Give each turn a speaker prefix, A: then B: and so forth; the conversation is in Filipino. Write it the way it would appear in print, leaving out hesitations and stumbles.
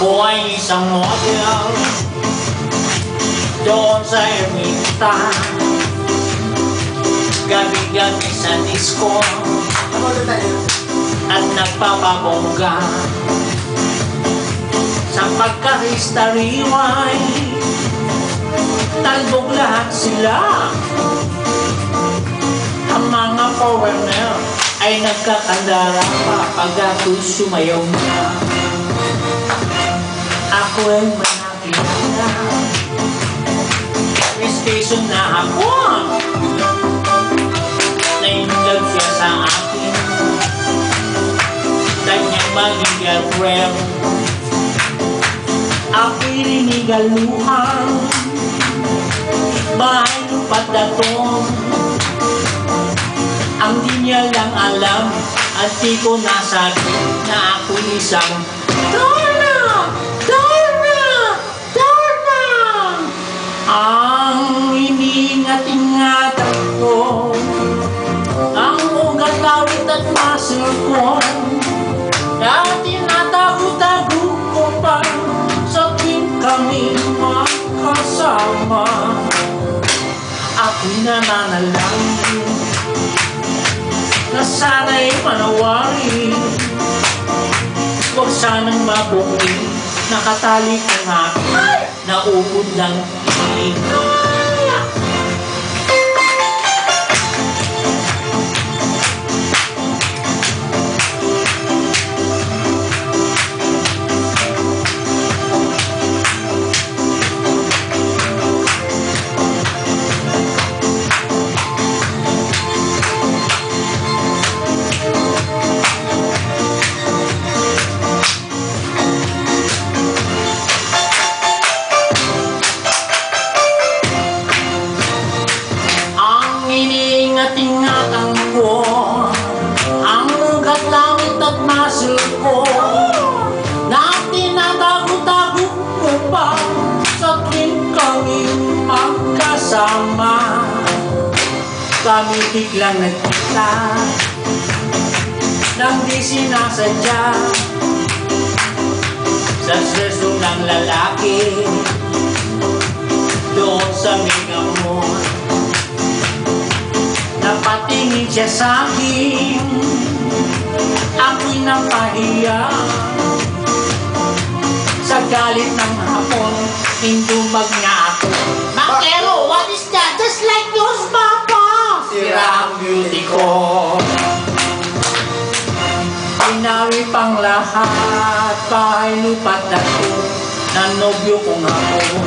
A: Ako ay isang model doon sa ermita, gabi-gabi sa disco at nagpapabongga. Sa pagka-history-why, talbog lahat sila. Ang mga foreigner ay nagkakandara pa pag ako'y sumayaw na. Ako ay manakilala, may station na ako, naindag siya sa akin, kanyang maging girlfriend. Ako'y rinigaluhan, bahay lupa't datong. Ang di niya lang alam at di ko nasabi na ako'y isang Donna! Donna! Donna! Ang iniingat-ingatan ko, ang ugat, lawit at muscle ko, at tinatago-tago ko pa sa tuwing kami magkasama. Ako'y nananalangin na sana'y manawari, huwag sanang mabuking nakatali ko nga na ubod ng ilig. Ingatan ko ang ugat, langit at muscle ko, na tinatago-tago ko pa sa tuwing kami magkasama. Kami biglang nagkita nang di sinasadya, sa seso ng lalaki doon sa Megamall. Napatingin siya sa'kin, ako'y napahiya. Sa galit ng hapon, indumag niya ako. Makero, what is that? Just like yours, Papa! Sira ang beauty ko. Inawi pang lahat, bahay lupa't ako, na nobyo kong ako.